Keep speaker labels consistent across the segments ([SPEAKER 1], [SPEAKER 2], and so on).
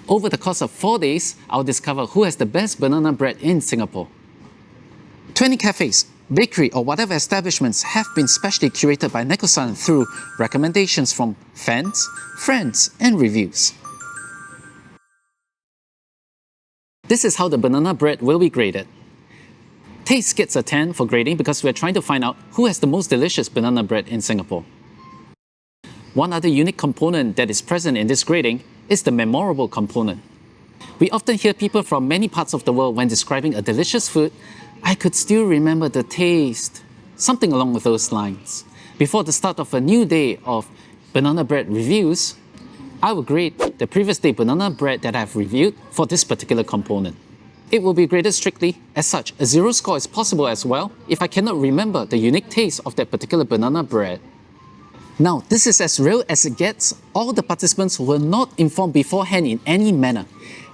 [SPEAKER 1] Over the course of 4 days, I'll discover who has the best banana bread in Singapore. 20 cafes, bakery or whatever establishments have been specially curated by Neko-san through recommendations from fans, friends and reviews. This is how the banana bread will be graded. Taste gets a 10 for grading because we're trying to find out who has the most delicious banana bread in Singapore. One other unique component that is present in this grading is the memorable component. We often hear people from many parts of the world when describing a delicious food, "I could still remember the taste," something along with those lines. Before the start of a new day of banana bread reviews, I will grade the previous day banana bread that I've reviewed for this particular component. It will be graded strictly. As such, a 0 score is possible as well if I cannot remember the unique taste of that particular banana bread. Now, this is as real as it gets. All the participants were not informed beforehand in any manner.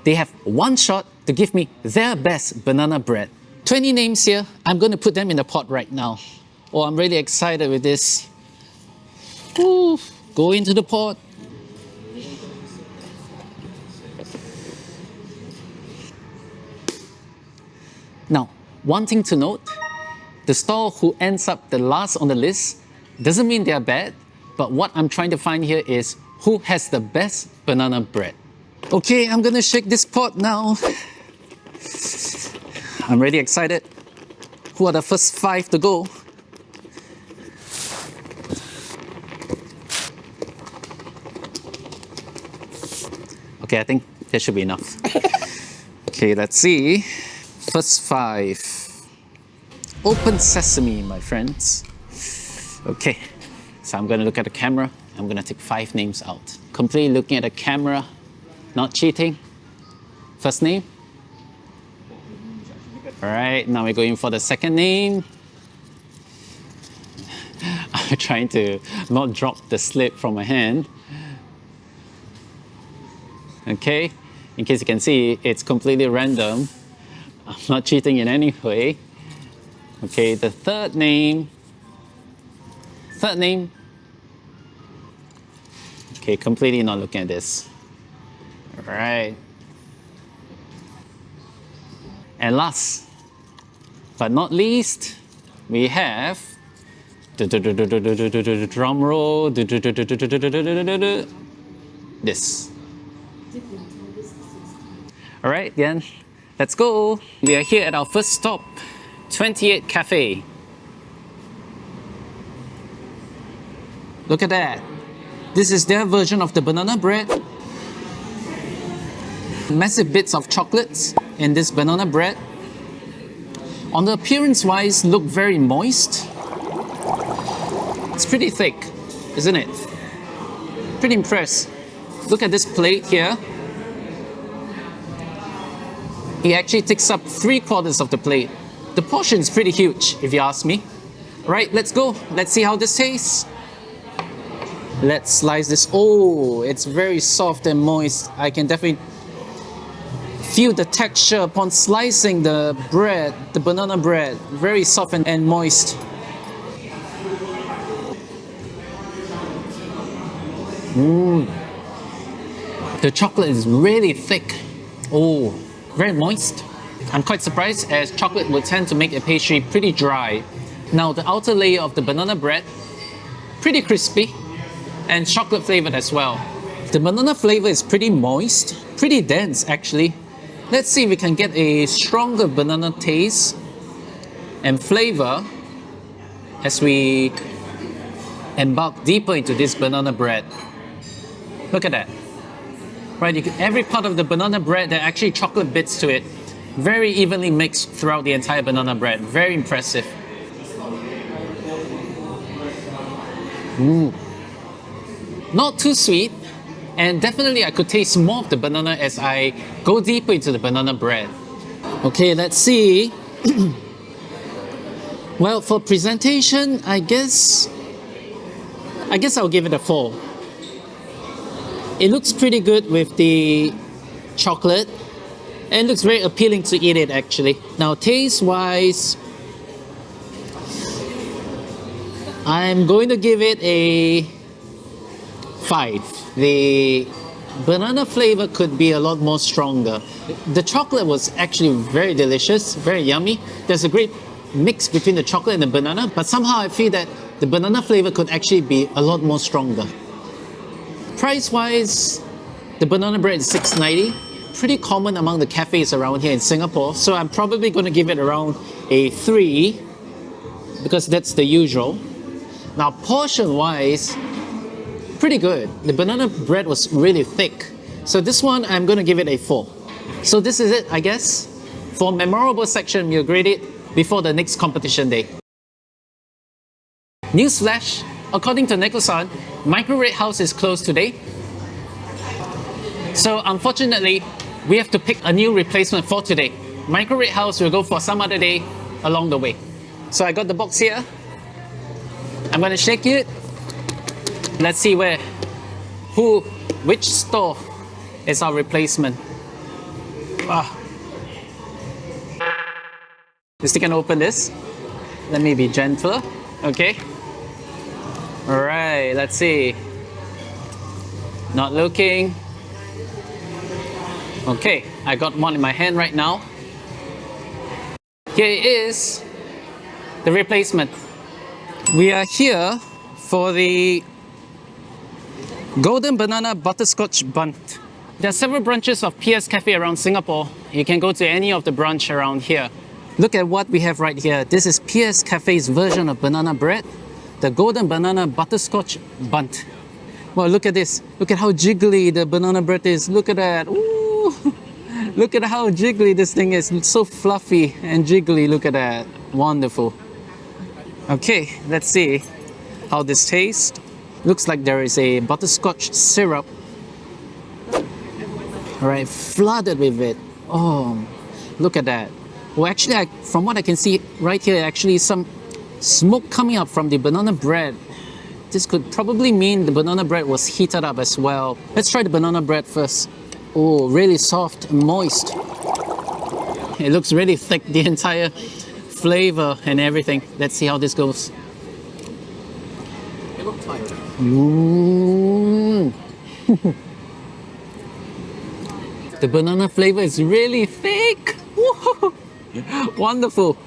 [SPEAKER 1] They have one shot to give me their best banana bread. 20 names here. I'm going to put them in the pot right now. Oh, I'm really excited with this. Ooh, go into the pot. Now, one thing to note, the stall who ends up the last on the list doesn't mean they are bad, but what I'm trying to find here is who has the best banana bread. Okay, I'm gonna shake this pot now. I'm really excited. Who are the first 5 to go? Okay, I think that should be enough. Okay, let's see. First 5. Open sesame, my friends. Okay, so I'm gonna look at the camera. I'm gonna take 5 names out. Completely looking at the camera, not cheating. First name. All right, now we're going for the second name. I'm trying to not drop the slip from my hand. Okay, in case you can see, it's completely random. I'm not cheating in any way. Okay, the third name. Third name. Okay, completely not looking at this. All right. And last but not least, we have drum roll. This. All right, then let's go. We are here at our first stop, 28 Cafe. Look at that. This is their version of the banana bread. Massive bits of chocolates in this banana bread. On the appearance wise, look very moist. It's pretty thick, isn't it? Pretty impressed. Look at this plate here. It actually takes up 3/4 of the plate. The portion is pretty huge, if you ask me. Right, let's go. Let's see how this tastes. Let's slice this. Oh, it's very soft and moist. I can definitely feel the texture upon slicing the bread, the banana bread. Very soft and moist. The chocolate is really thick. Oh, very moist. I'm quite surprised as chocolate would tend to make a pastry pretty dry. Now the outer layer of the banana bread, pretty crispy and chocolate flavored as well. The banana flavor is pretty moist, pretty dense actually. Let's see if we can get a stronger banana taste and flavor as we embark deeper into this banana bread. Look at that. Right, every part of the banana bread, there are actually chocolate bits to it. Very evenly mixed throughout the entire banana bread. Very impressive. Not too sweet, and definitely I could taste more of the banana as I go deeper into the banana bread. Okay, let's see. Well, for presentation, I guess I'll give it a 4. It looks pretty good with the chocolate and looks very appealing to eat it actually. Now taste wise, I'm going to give it a 5. The banana flavor could be a lot more stronger. The chocolate was actually very delicious, very yummy. There's a great mix between the chocolate and the banana, but somehow I feel that the banana flavor could actually be a lot more stronger. Price-wise, the banana bread is $6.90. Pretty common among the cafes around here in Singapore, so I'm probably going to give it around a 3 because that's the usual. Now, portion-wise, pretty good. The banana bread was really thick. So this one, I'm going to give it a 4. So this is it, I guess. For memorable section, we'll grade it before the next competition day. Newsflash, according to Nicholson, Micro Red House is closed today. So unfortunately, we have to pick a new replacement for today. Micro Red House will go for some other day along the way. So I got the box here. I'm going to shake it. Let's see which store is our replacement. Just can open this. Let me be gentler. Okay. Alright, let's see. Not looking. Okay, I got one in my hand right now. Here is the replacement. We are here for the Golden Banana Butterscotch Bunt. There are several branches of PS.Cafe around Singapore. You can go to any of the branch around here. Look at what we have right here. This is PS.Cafe's version of banana bread, the Golden Banana Butterscotch Bunt. Well, look at this. Look at how jiggly the banana bread is. Look at that. Ooh. Look at how jiggly this thing is. It's so fluffy and jiggly. Look at that. Wonderful. Okay, let's see how this tastes. Looks like there is a butterscotch syrup. Alright, flooded with it. Oh, look at that. Well, actually, from what I can see right here, actually some smoke coming up from the banana bread. This could probably mean the banana bread was heated up as well. Let's try the banana bread first. Oh, really soft and moist. It looks really thick, the entire flavor and everything. Let's see how this goes. The banana flavor is really thick. Whoa. Wonderful.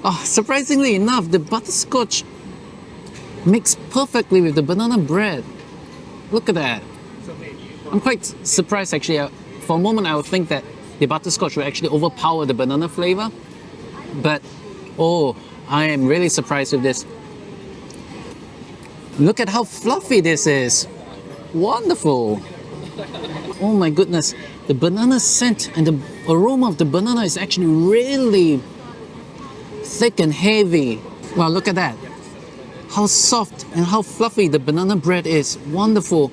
[SPEAKER 1] Oh, surprisingly enough, the butterscotch mixed perfectly with the banana bread. Look at that. I'm quite surprised actually. For a moment I would think that the butterscotch will actually overpower the banana flavor. But oh, I am really surprised with this. Look at how fluffy this is. Wonderful. Oh my goodness. The banana scent and the aroma of the banana is actually really thick and heavy. Wow, look at that. How soft and how fluffy the banana bread is. Wonderful.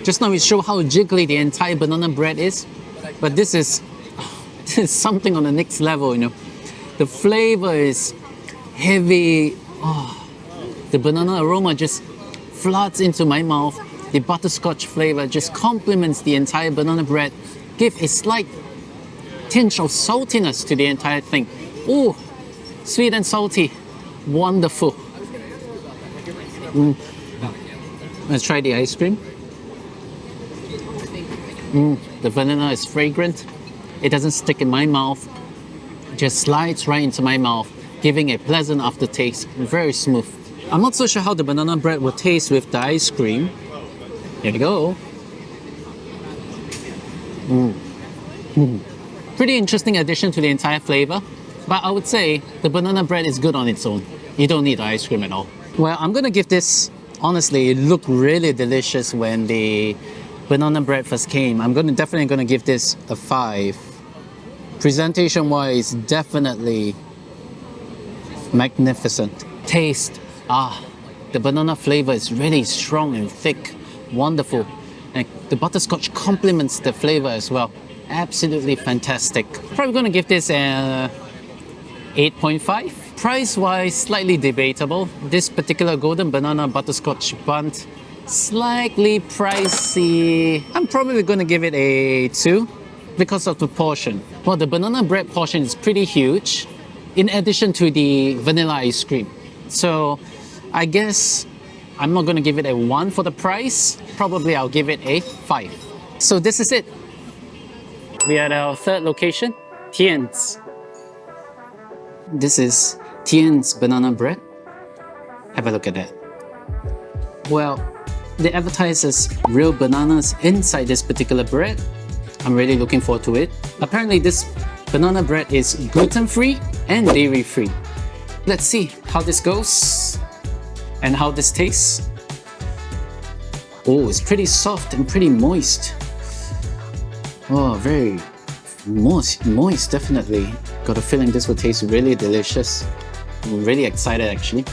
[SPEAKER 1] Just now we show how jiggly the entire banana bread is. But this is something on the next level, you know. The flavor is heavy. Oh, the banana aroma just floods into my mouth. The butterscotch flavor just complements the entire banana bread. Give a slight tinge of saltiness to the entire thing. Oh, sweet and salty. Wonderful. Let's try the ice cream. The banana is fragrant. It doesn't stick in my mouth. It just slides right into my mouth, giving a pleasant aftertaste. Very smooth. I'm not so sure how the banana bread will taste with the ice cream. Here we go. Pretty interesting addition to the entire flavor. But I would say the banana bread is good on its own. You don't need the ice cream at all. Well, I'm gonna give this, honestly, it looked really delicious when the banana bread first came. I'm definitely gonna give this a 5. Presentation wise, definitely magnificent. Taste, the banana flavor is really strong and thick. Wonderful. And the butterscotch complements the flavor as well. Absolutely fantastic. Probably gonna give this a 8.5. Price wise, slightly debatable. This particular golden banana butterscotch bunt, slightly pricey. I'm probably gonna give it a 2 because of the portion. Well, the banana bread portion is pretty huge in addition to the vanilla ice cream. So I guess I'm not gonna give it a 1 for the price. Probably I'll give it a 5. So this is it. We are at our third location, TIANN'S. This is TIANN'S banana bread. Have a look at that. Well, they advertise as real bananas inside this particular bread. I'm really looking forward to it. Apparently this banana bread is gluten-free and dairy-free. Let's see how this goes and how this tastes. Oh, it's pretty soft and pretty moist. Oh, very moist, definitely. Got a feeling this will taste really delicious. I'm really excited actually.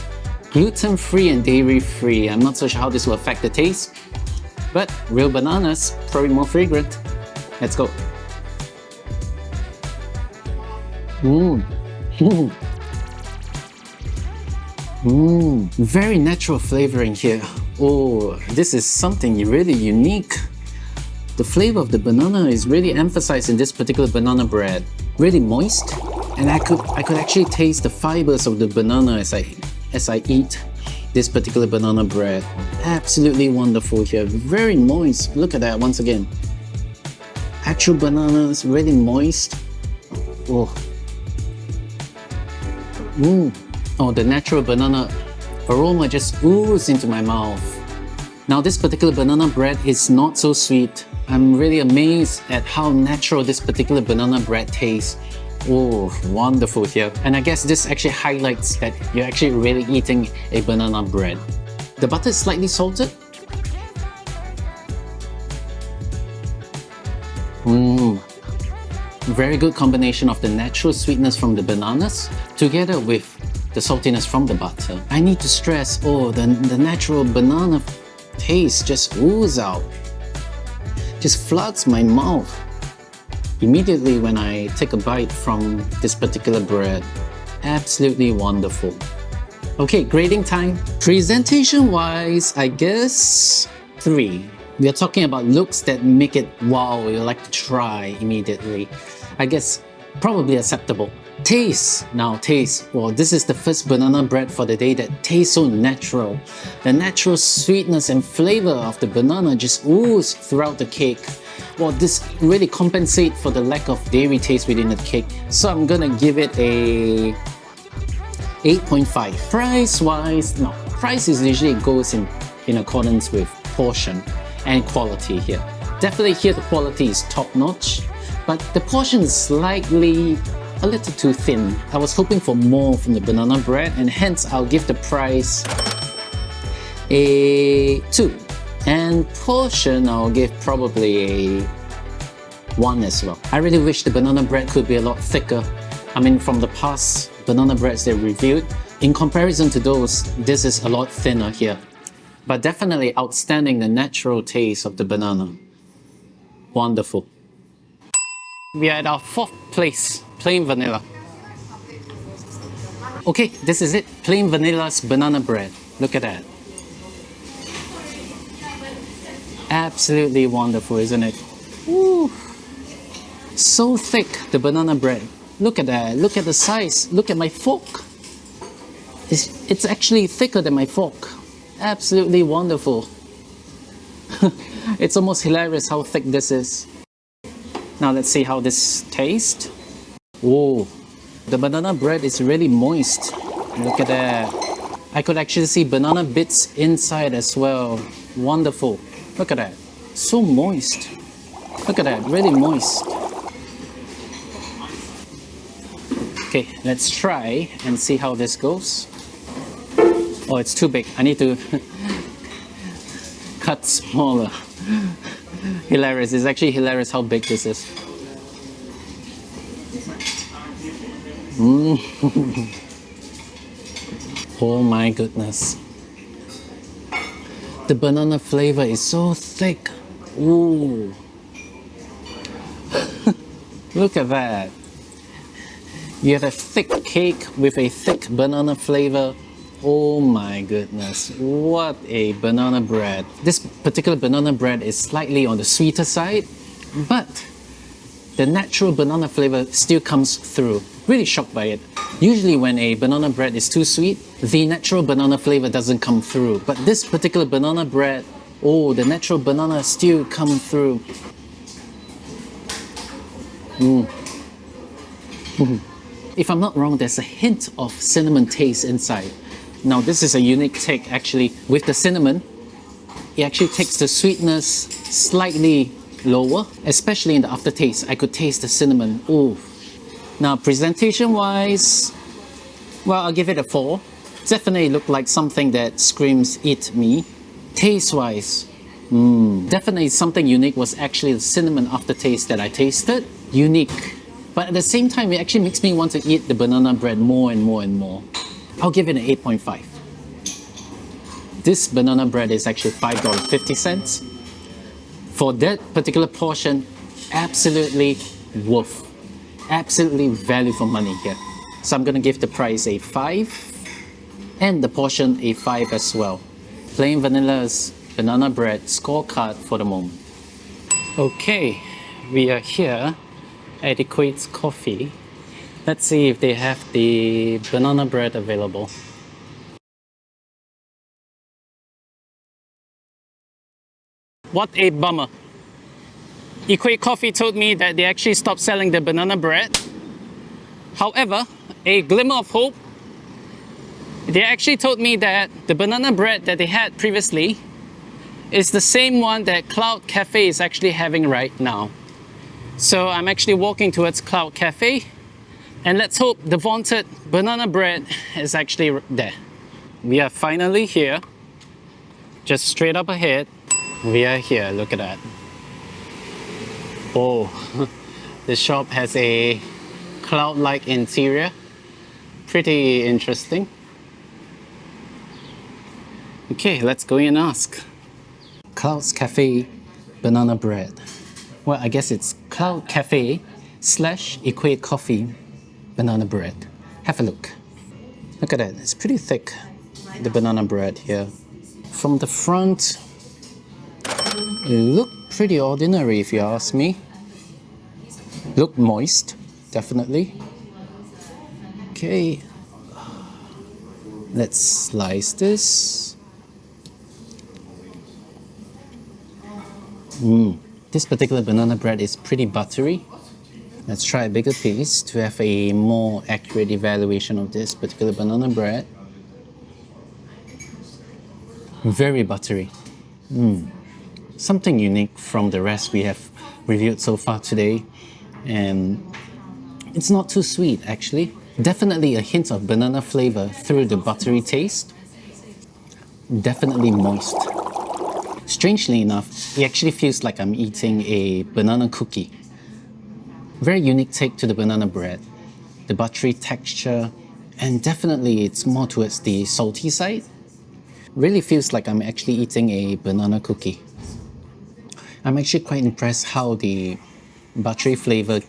[SPEAKER 1] Gluten-free and dairy-free. I'm not so sure how this will affect the taste, but real bananas, probably more fragrant. Let's go. Very natural flavoring here. Oh, this is something really unique. The flavor of the banana is really emphasized in this particular banana bread. Really moist, and I could actually taste the fibers of the banana as I eat this particular banana bread. Absolutely wonderful here. Very moist. Look at that once again. Actual bananas, really moist. Oh. Oh, the natural banana aroma just oozes into my mouth. Now this particular banana bread is not so sweet. I'm really amazed at how natural this particular banana bread tastes. Oh, wonderful here. And I guess this actually highlights that you're actually really eating a banana bread. The butter is slightly salted. Very good combination of the natural sweetness from the bananas together with the saltiness from the butter. I need to stress, the natural banana taste just oozes out. Just floods my mouth immediately when I take a bite from this particular bread. Absolutely wonderful. Okay, grading time. Presentation wise, I guess 3. We are talking about looks that make it wow, you like to try immediately. I guess probably acceptable. Taste. Now taste. Well, this is the first banana bread for the day that tastes so natural. The natural sweetness and flavor of the banana just oozes throughout the cake. Well, this really compensates for the lack of dairy taste within the cake. So I'm gonna give it a 8.5. Price-wise, no. Price is usually goes in accordance with portion and quality here. Definitely here the quality is top-notch, but the portion is slightly a little too thin. I was hoping for more from the banana bread, and hence I'll give the price a 2. And portion, I'll give probably a 1 as well. I really wish the banana bread could be a lot thicker. I mean, from the past banana breads they reviewed, in comparison to those, this is a lot thinner here. But definitely outstanding, the natural taste of the banana. Wonderful. We are at our 4th place, plain vanilla. Okay, this is it. Plain vanilla's banana bread. Look at that. Absolutely wonderful, isn't it? Ooh. So thick, the banana bread. Look at that. Look at the size. Look at my fork. It's actually thicker than my fork. Absolutely wonderful. It's almost hilarious how thick this is. Now let's see how this tastes. Whoa, the banana bread is really moist. Look at that. I could actually see banana bits inside as well. Wonderful. Look at that. So moist. Look at that, really moist. Okay, let's try and see how this goes. Oh, it's too big. I need to cut smaller. Hilarious. It's actually hilarious how big this is. Oh my goodness. The banana flavor is so thick. Ooh. Look at that. You have a thick cake with a thick banana flavor. Oh my goodness, what a banana bread. This particular banana bread is slightly on the sweeter side, but the natural banana flavor still comes through. Really shocked by it. Usually when a banana bread is too sweet, the natural banana flavor doesn't come through. But this particular banana bread Oh, the natural banana still come through. If I'm not wrong, there's a hint of cinnamon taste inside. Now this is a unique take actually. With the cinnamon, it actually takes the sweetness slightly lower, especially in the aftertaste. I could taste the cinnamon. Ooh. Now presentation wise, well, I'll give it a 4. Definitely look like something that screams eat me. Taste wise, definitely something unique was actually the cinnamon aftertaste that I tasted. Unique. But at the same time, it actually makes me want to eat the banana bread more and more and more. I'll give it an 8.5. This banana bread is actually $5.50. For that particular portion, absolutely worth. Absolutely value for money here. So I'm gonna give the price a 5 and the portion a 5 as well. Plain vanilla's banana bread scorecard for the moment. Okay, we are here at Equate's Coffee. Let's see if they have the banana bread available. What a bummer. Equate Coffee told me that they actually stopped selling the banana bread. However, a glimmer of hope. They actually told me that the banana bread that they had previously is the same one that Cloud.Cafe is actually having right now. So I'm actually walking towards Cloud.Cafe, and let's hope the vaunted banana bread is actually there. We are finally here. Just straight up ahead, we are here. Look at that. Oh, the shop has a cloud-like interior. Pretty interesting. Okay, let's go in and ask. Cloud.Cafe banana bread. Well, I guess it's Cloud.Cafe / Equate Coffee banana bread. Have a look. Look at that, it's pretty thick, the banana bread here. From the front, it looked pretty ordinary if you ask me. Looked moist, definitely. Okay, let's slice this. This particular banana bread is pretty buttery. Let's try a bigger piece to have a more accurate evaluation of this particular banana bread. Very buttery. Something unique from the rest we have reviewed so far today. And it's not too sweet actually. Definitely a hint of banana flavor through the buttery taste. Definitely moist. Strangely enough, it actually feels like I'm eating a banana cookie. Very unique take to the banana bread. The buttery texture, and definitely it's more towards the salty side. Really feels like I'm actually eating a banana cookie. I'm actually quite impressed how the buttery flavor,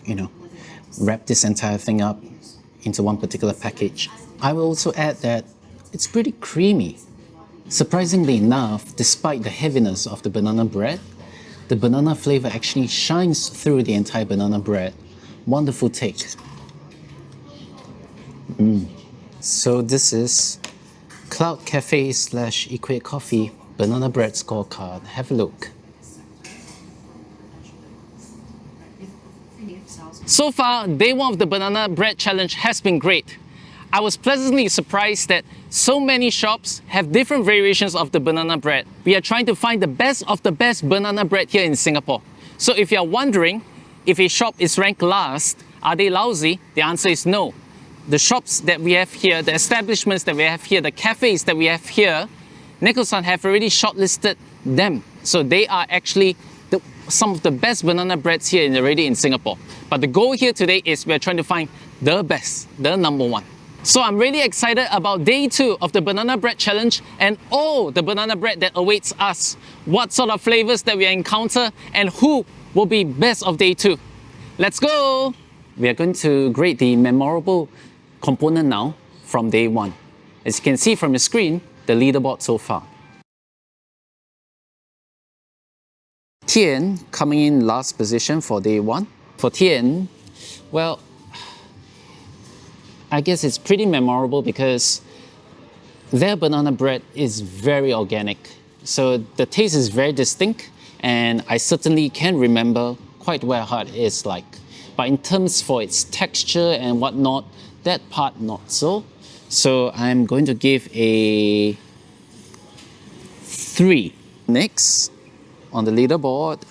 [SPEAKER 1] wrapped this entire thing up into one particular package. I will also add that it's pretty creamy. Surprisingly enough, despite the heaviness of the banana bread, the banana flavor actually shines through the entire banana bread. Wonderful take. So this is Cloud.Cafe / Equate Coffee banana bread scorecard. Have a look. So far, day 1 of the banana bread challenge has been great. I was pleasantly surprised that so many shops have different variations of the banana bread. We are trying to find the best of the best banana bread here in Singapore. So if you are wondering if a shop is ranked last, are they lousy? The answer is no. The shops that we have here, the establishments that we have here, the cafes that we have here, Nicholson have already shortlisted them. So they are actually some of the best banana breads here already in Singapore. But the goal here today is we're trying to find the best, the number 1. So I'm really excited about day 2 of the banana bread challenge and all the banana bread that awaits us. What sort of flavors that we encounter and who will be best of day 2. Let's go! We are going to grade the memorable component now from day 1. As you can see from the screen, the leaderboard so far. Tian coming in last position for day 1. For Tian, well, I guess it's pretty memorable because their banana bread is very organic. So the taste is very distinct, and I certainly can remember quite well how it is like. But in terms for its texture and whatnot, that part not so. So I'm going to give a 3. Next, on the leaderboard,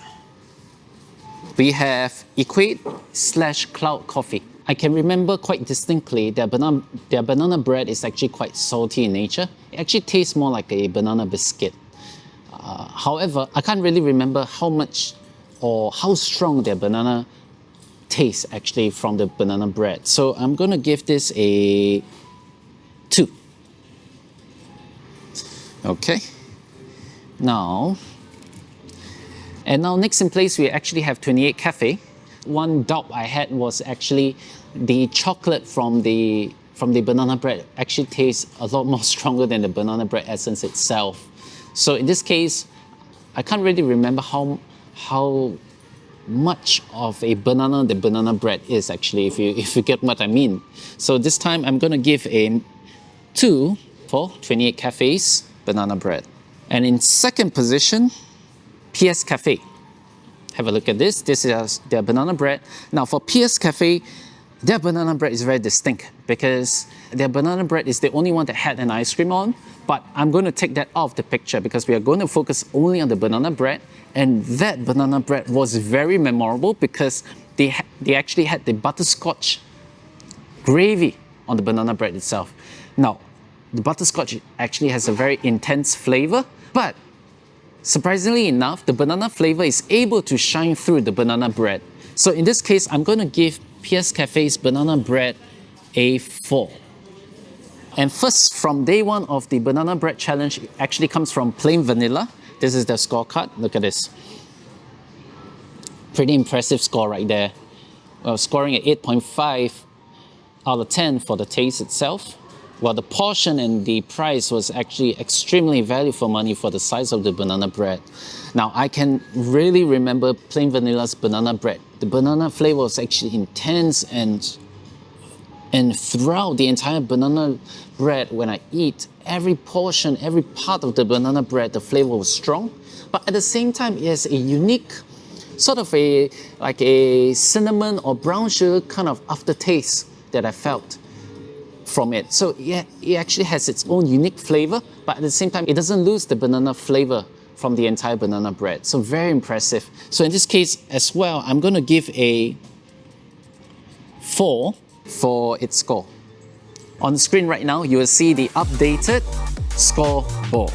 [SPEAKER 1] we have Equate / Cloud Coffee. I can remember quite distinctly their banana bread is actually quite salty in nature. It actually tastes more like a banana biscuit. However, I can't really remember how much or how strong their banana tastes actually from the banana bread. So I'm gonna give this a 2. Okay. Now next in place we actually have 28 Cafe. One doubt I had was actually the chocolate from the banana bread actually tastes a lot more stronger than the banana bread essence itself. So in this case, I can't really remember how much of a banana the banana bread is actually, if you get what I mean. So this time I'm gonna give a 2 for 28 Cafe's banana bread. And in second position, PS.Cafe. Have a look at this. This is their banana bread. Now for PS.Cafe, their banana bread is very distinct because their banana bread is the only one that had an ice cream on, but I'm going to take that off the picture because we are going to focus only on the banana bread, and that banana bread was very memorable because they actually had the butterscotch gravy on the banana bread itself. Now, the butterscotch actually has a very intense flavor, but surprisingly enough, the banana flavor is able to shine through the banana bread. So in this case, I'm going to give PS.Cafe's banana bread a 4. And first, from day one of the banana bread challenge, it actually comes from plain vanilla. This is the scorecard. Look at this. Pretty impressive score right there. Well, scoring at 8.5 out of 10 for the taste itself. Well, the portion and the price was actually extremely value for money for the size of the banana bread. Now, I can really remember plain vanilla's banana bread. The banana flavor was actually intense, and throughout the entire banana bread, when I eat, every portion, every part of the banana bread, the flavor was strong. But at the same time, it has a unique, sort of like a cinnamon or brown sugar kind of aftertaste that I felt from it. So yeah, it actually has its own unique flavor, but at the same time, it doesn't lose the banana flavor from the entire banana bread. So very impressive. So in this case as well, I'm going to give a 4 for its score. On the screen right now, you will see the updated scoreboard.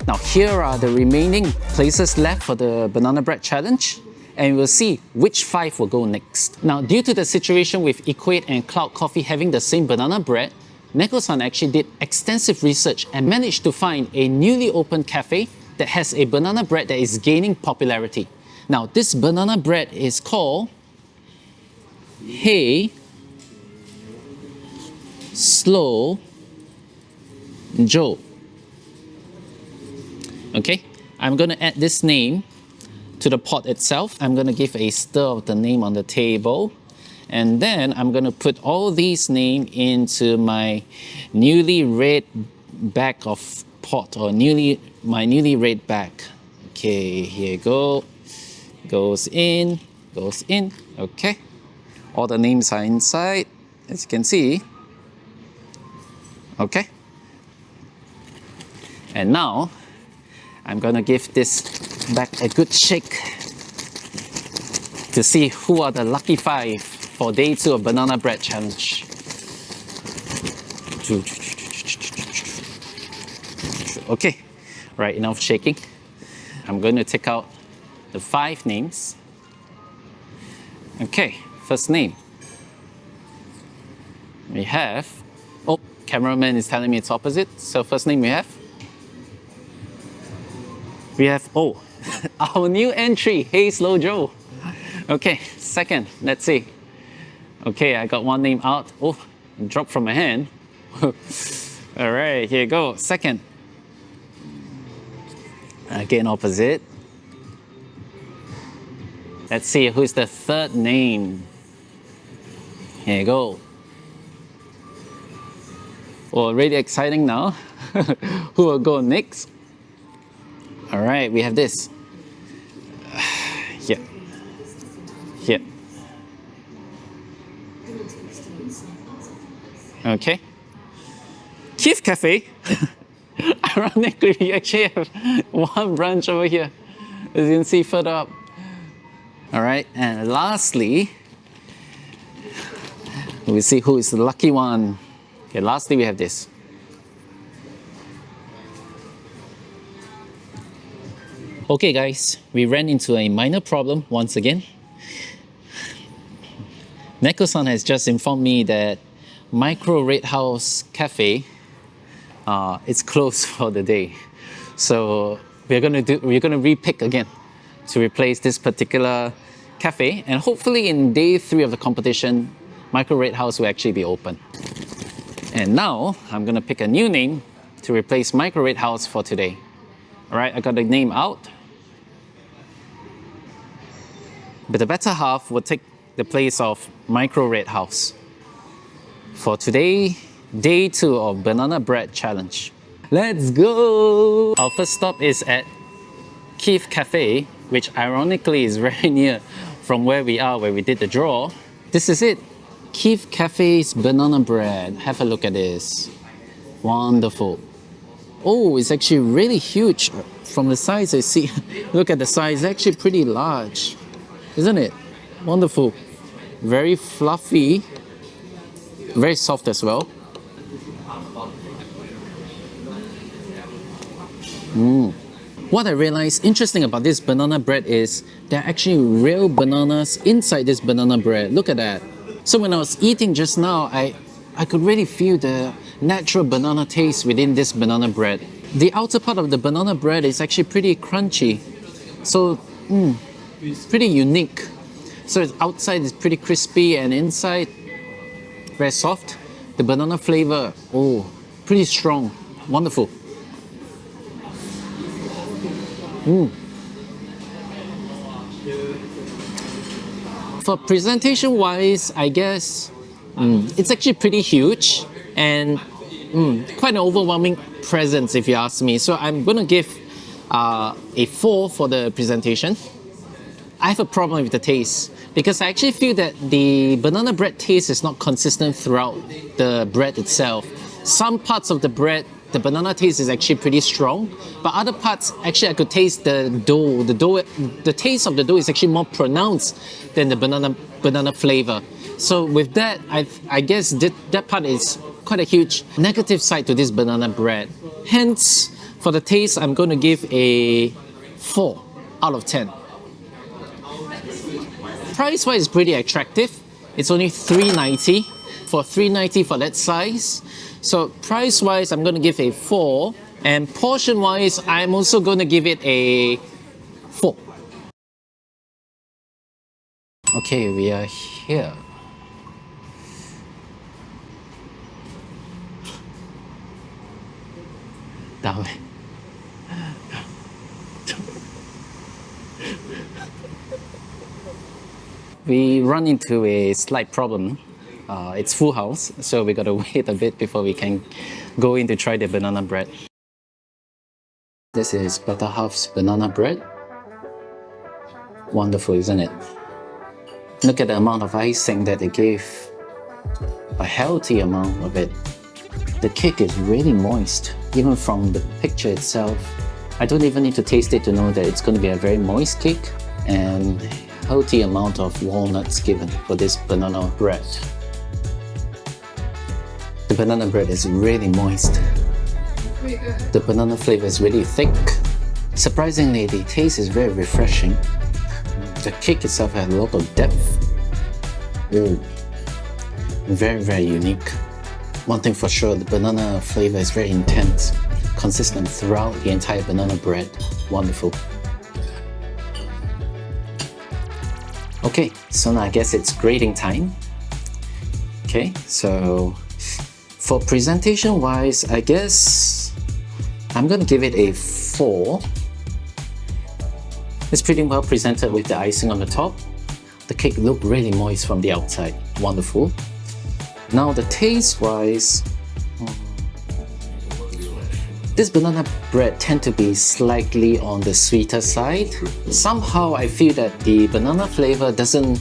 [SPEAKER 1] Now here are the remaining places left for the banana bread challenge, and we'll see which 5 will go next. Now, due to the situation with Equate and Cloud Coffee having the same banana bread, Neko-san actually did extensive research and managed to find a newly opened cafe that has a banana bread that is gaining popularity. Now, this banana bread is called Hey Slow Joe. Okay, I'm going to add this name to the pot itself. I'm going to give a stir of the name on the table. And then I'm going to put all these names into my newly red bag of pot, or my newly red bag. Okay, here you go. Goes in. Okay. All the names are inside, as you can see. Okay. And now, I'm gonna give this back a good shake to see who are the lucky 5 for day 2 of banana bread challenge. Okay, right, enough shaking. I'm going to take out the 5 names. Okay, first name. We have, oh, cameraman is telling me it's opposite. So first name we have, oh, our new entry, Hey Slow Joe. Okay, second, let's see. Okay, I got one name out. Oh, it dropped from my hand. All right, here you go. Second. Again, opposite. Let's see who's the third name. Here you go. Oh, really exciting now. Who will go next? All right, we have this. Here. Here. Okay. Kith.Cafe. Ironically, we actually have one branch over here, as you can see further up. All right, and lastly, we'll see who is the lucky one. Okay, lastly, we have this. Okay, guys, we ran into a minor problem once again. Neko-san has just informed me that Micro Red House Cafe is closed for the day. So we're gonna repick again to replace this particular cafe, and hopefully in day 3 of the competition, Micro Red House will actually be open. And now I'm gonna pick a new name to replace Micro Red House for today. All right, I got the name out. But the better half will take the place of Micro Red House. For today, day 2 of Banana Bread Challenge. Let's go! Our first stop is at Kith.Cafe, which ironically is very near from where we are, where we did the draw. This is it. Kith.Cafe's banana bread. Have a look at this. Wonderful. Oh, it's actually really huge. From the size I see, look at the size, it's actually pretty large. Isn't it? Wonderful. Very fluffy. Very soft as well. What I realized interesting about this banana bread is there are actually real bananas inside this banana bread. Look at that. So when I was eating just now, I could really feel the natural banana taste within this banana bread. The outer part of the banana bread is actually pretty crunchy. So, pretty unique. So its outside is pretty crispy and inside very soft. The banana flavor, oh, pretty strong. Wonderful. For presentation wise, I guess it's actually pretty huge and quite an overwhelming presence if you ask me. So I'm going to give a 4 for the presentation. I have a problem with the taste because I actually feel that the banana bread taste is not consistent throughout the bread itself. Some parts of the bread, the banana taste is actually pretty strong, but other parts, actually I could taste the dough. The taste of the dough is actually more pronounced than the banana flavor. So with that, I guess that part is quite a huge negative side to this banana bread. Hence, for the taste, I'm going to give a 4 out of 10. Price-wise, it's pretty attractive. It's only $3.90 for $3.90 for that size. So price-wise, I'm going to give a 4, and portion-wise, I'm also going to give it a 4. Okay, we are here. Down. We run into a slight problem. It's full house, so we gotta wait a bit before we can go in to try the banana bread. This is Butterhalf's banana bread. Wonderful, isn't it? Look at the amount of icing that they gave. A healthy amount of it. The cake is really moist, even from the picture itself. I don't even need to taste it to know that it's going to be a very moist cake, and healthy amount of walnuts given for this banana bread. The banana bread is really moist. The banana flavor is really thick. Surprisingly, the taste is very refreshing. The cake itself has a lot of depth. Very, very unique. One thing for sure, the banana flavor is very intense, consistent throughout the entire banana bread. Wonderful. Okay, so now I guess it's grading time. Okay, so for presentation wise, I guess I'm gonna give it a 4. It's pretty well presented with the icing on the top. The cake looked really moist from the outside. Wonderful. Now the taste-wise, this banana bread tend to be slightly on the sweeter side. Somehow I feel that the banana flavor doesn't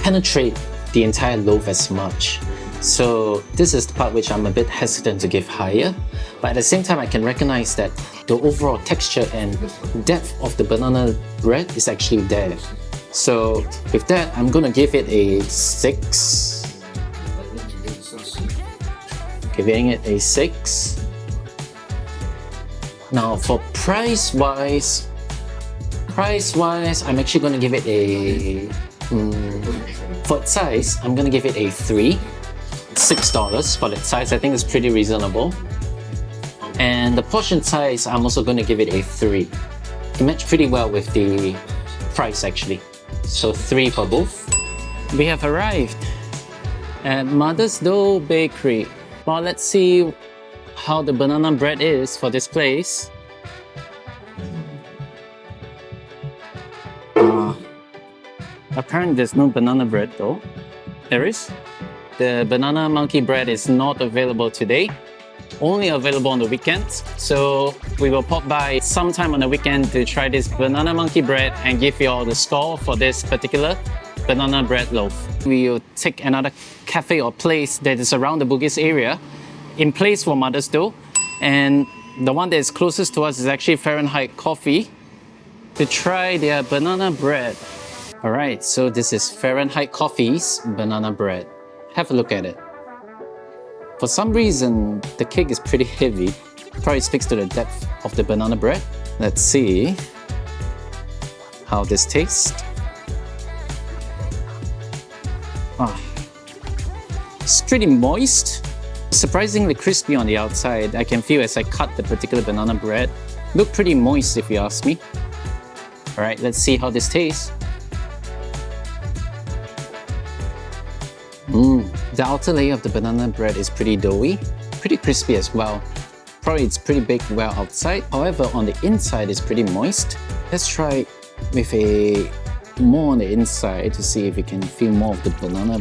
[SPEAKER 1] penetrate the entire loaf as much. So this is the part which I'm a bit hesitant to give higher. But at the same time, I can recognize that the overall texture and depth of the banana bread is actually there. So with that, I'm gonna give it a 6. Giving it a 6. Now for price-wise, I'm actually gonna give it a, for its size, I'm gonna give it a 3. $6 for that size. I think it's pretty reasonable. And the portion size, I'm also going to give it a 3. It matched pretty well with the price actually. So 3 for both. We have arrived at Mother's Dough Bakery. Well, let's see how the banana bread is for this place. Apparently there's no banana bread though. There is. The banana monkey bread is not available today, only available on the weekends. So we will pop by sometime on the weekend to try this banana monkey bread and give you all the score for this particular banana bread loaf. We will take another cafe or place that is around the Bugis area in place for Mother's Dough. And the one that is closest to us is actually Fahrenheit Coffee to try their banana bread. All right, so this is Fahrenheit Coffee's banana bread. Have a look at it. For some reason, the cake is pretty heavy. Probably speaks to the depth of the banana bread. Let's see how this tastes. It's pretty moist. Surprisingly crispy on the outside. I can feel as I cut the particular banana bread. Look pretty moist if you ask me. Alright, let's see how this tastes. The outer layer of the banana bread is pretty doughy, pretty crispy as well. Probably it's pretty baked well outside, however on the inside it's pretty moist. Let's try with a more on the inside to see if we can feel more of the banana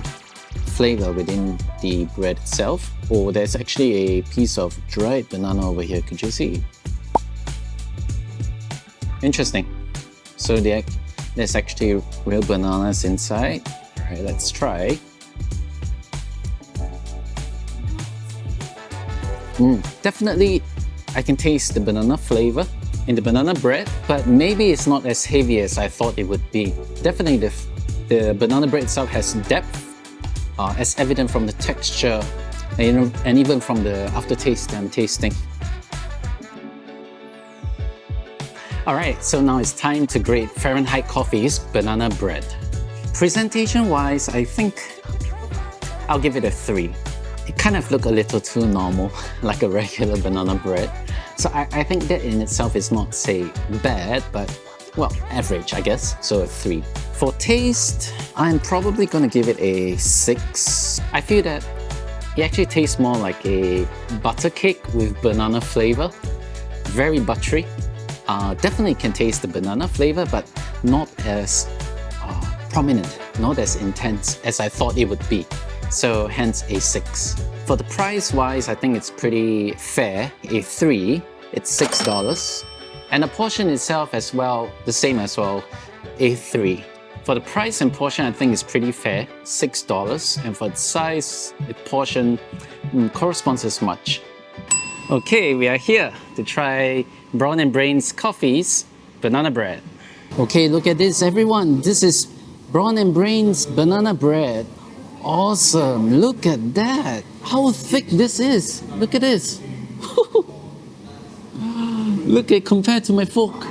[SPEAKER 1] flavor within the bread itself. Oh, there's actually a piece of dried banana over here, could you see? Interesting. So there's actually real bananas inside. Alright, let's try. Definitely, I can taste the banana flavor in the banana bread, but maybe it's not as heavy as I thought it would be. Definitely the banana bread itself has depth, as evident from the texture and even from the aftertaste I'm tasting. Alright, so now it's time to grade Fahrenheit Coffee's banana bread. Presentation-wise, I think I'll give it a 3. It kind of looked a little too normal, like a regular banana bread. So I think that in itself is not, say, bad, but, well, average, I guess. So a 3. For taste, I'm probably going to give it a 6. I feel that it actually tastes more like a butter cake with banana flavor. Very buttery. Definitely can taste the banana flavor, but not as prominent, not as intense as I thought it would be. So hence a 6. For the price wise, I think it's pretty fair, a 3. It's $6. And the portion itself as well, the same as well, a 3. For the price and portion, I think it's pretty fair, $6. And for the size, the portion corresponds as much. Okay, we are here to try Brawn and Brain's Coffee's banana bread. Okay, look at this everyone. This is Brawn and Brain's banana bread. Awesome, look at that. How thick this is. Look at this. Look at compared to my fork.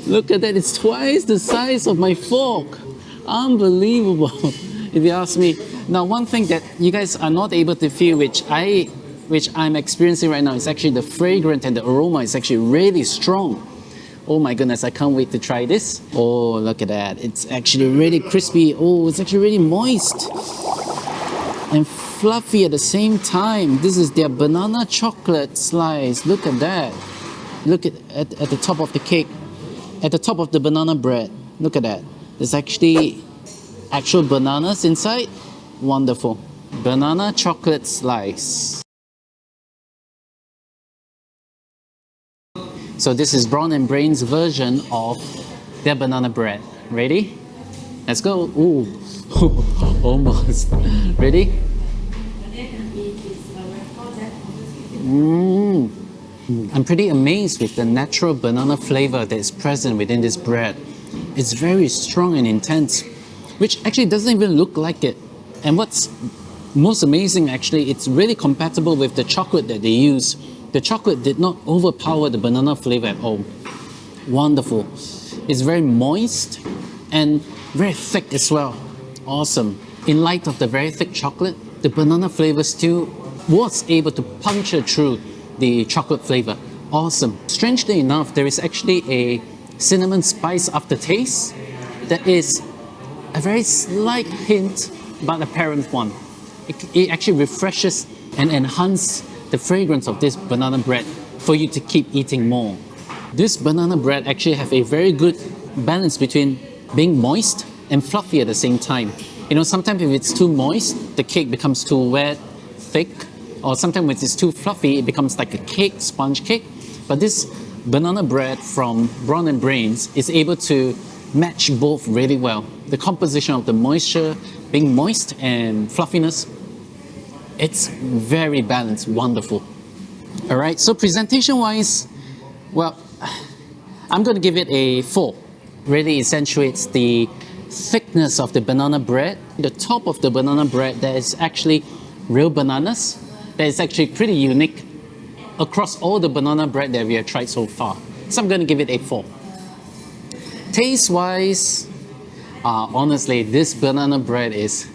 [SPEAKER 1] Look at that, it's twice the size of my fork. Unbelievable, if you ask me. Now, one thing that you guys are not able to feel, which I'm experiencing right now, is actually the fragrance and the aroma is actually really strong. Oh my goodness, I can't wait to try this. Oh, look at that. It's actually really crispy. Oh, it's actually really moist and fluffy at the same time. This is their banana chocolate slice. Look at that. Look at the top of the cake. At the top of the banana bread, look at that. There's actually actual bananas inside. Wonderful. Banana chocolate slice. So this is Brawn and Brain's version of their banana bread. Ready? Let's go. Ooh, almost. Ready? I'm pretty amazed with the natural banana flavor that is present within this bread. It's very strong and intense, which actually doesn't even look like it. And what's most amazing, actually, it's really compatible with the chocolate that they use. The chocolate did not overpower the banana flavor at all. Wonderful. It's very moist and very thick as well. Awesome. In light of the very thick chocolate, the banana flavor still was able to puncture through the chocolate flavor. Awesome. Strangely enough, there is actually a cinnamon spice aftertaste that is a very slight hint, but apparent one. It actually refreshes and enhances the fragrance of this banana bread for you to keep eating more. This banana bread actually have a very good balance between being moist and fluffy at the same time. You know, sometimes if it's too moist, the cake becomes too wet, thick, or sometimes when it's too fluffy, it becomes like a cake, sponge cake. But this banana bread from Brawn and Brains is able to match both really well. The composition of the moisture, being moist, and fluffiness, it's very balanced, wonderful. All right, so presentation-wise, well, I'm going to give it a 4. Really accentuates the thickness of the banana bread. The top of the banana bread, there is actually real bananas. That is actually pretty unique across all the banana bread that we have tried so far. So I'm going to give it a 4. Taste-wise, honestly, this banana bread is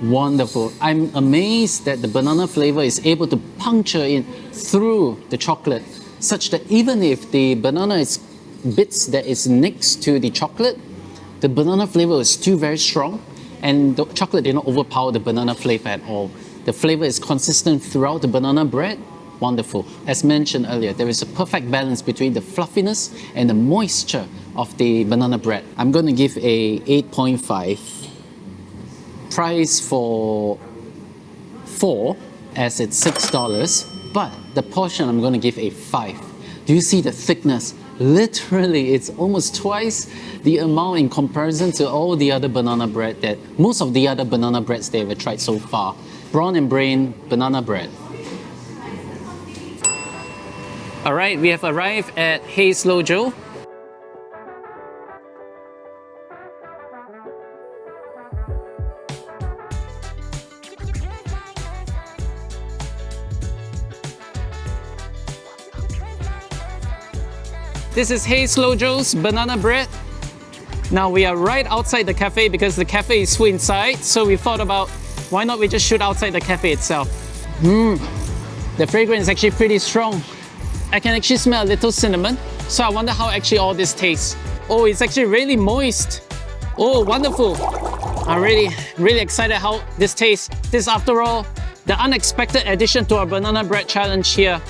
[SPEAKER 1] wonderful. I'm amazed that the banana flavor is able to puncture in through the chocolate, such that even if the banana is bits that is next to the chocolate, the banana flavor is still very strong, and the chocolate did not overpower the banana flavor at all. The flavor is consistent throughout the banana bread. Wonderful. As mentioned earlier, there is a perfect balance between the fluffiness and the moisture of the banana bread. I'm going to give a 8.5. Price for 4, as it's $6, but the portion I'm going to give a 5. Do you see the thickness? Literally, it's almost twice the amount in comparison to all the other banana bread that most of the other banana breads they've tried so far. Brawn and Brain banana bread. All right, we have arrived at Hey Slow Joe. This is Hey Slow Joe's banana bread. Now we are right outside the cafe because the cafe is full inside, so we thought about why not we just shoot outside the cafe itself. The fragrance is actually pretty strong. I can actually smell a little cinnamon, so I wonder how actually all this tastes. Oh, it's actually really moist. Oh, wonderful. I'm really excited how this tastes. This, after all, the unexpected addition to our banana bread challenge here.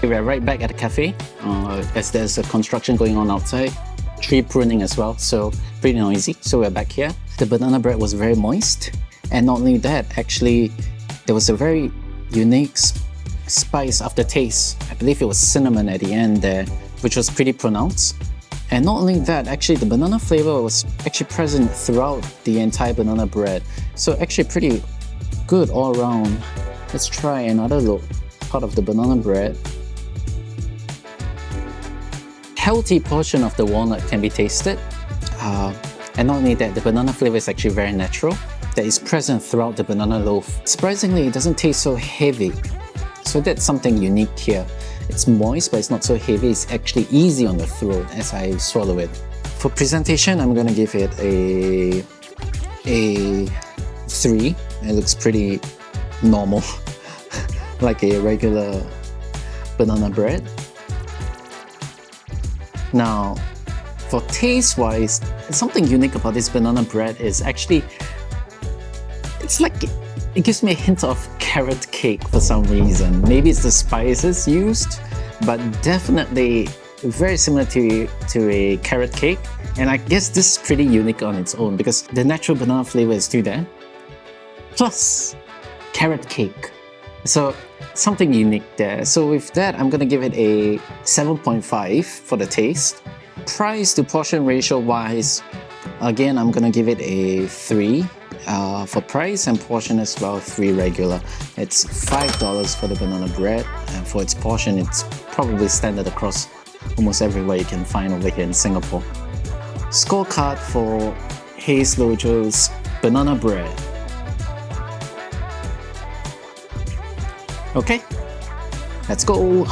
[SPEAKER 1] We're right back at the cafe, as there's a construction going on outside. Tree pruning as well, so pretty noisy. So we're back here. The banana bread was very moist, and not only that, actually, there was a very unique spice aftertaste. I believe it was cinnamon at the end there, which was pretty pronounced. And not only that, actually the banana flavor was actually present throughout the entire banana bread. So actually pretty good all around. Let's try another little part of the banana bread. Healthy portion of the walnut can be tasted. And not only that, the banana flavor is actually very natural. That is present throughout the banana loaf. Surprisingly, it doesn't taste so heavy. So that's something unique here. It's moist, but it's not so heavy. It's actually easy on the throat as I swallow it. For presentation, I'm gonna give it a 3. It looks pretty normal, like a regular banana bread. Now, for taste-wise, something unique about this banana bread is actually, it's like, it gives me a hint of carrot cake for some reason. Maybe it's the spices used, but definitely very similar to a carrot cake. And I guess this is pretty unique on its own because the natural banana flavor is still there. Plus, carrot cake. So, something unique there. So with that, I'm gonna give it a 7.5 for the taste. Price to portion ratio wise, again, I'm gonna give it a 3 for price, and portion as well, 3 regular. It's $5 for the banana bread, and for its portion, it's probably standard across almost everywhere you can find over here in Singapore. Scorecard for Haze Lojo's banana bread. Okay, let's go.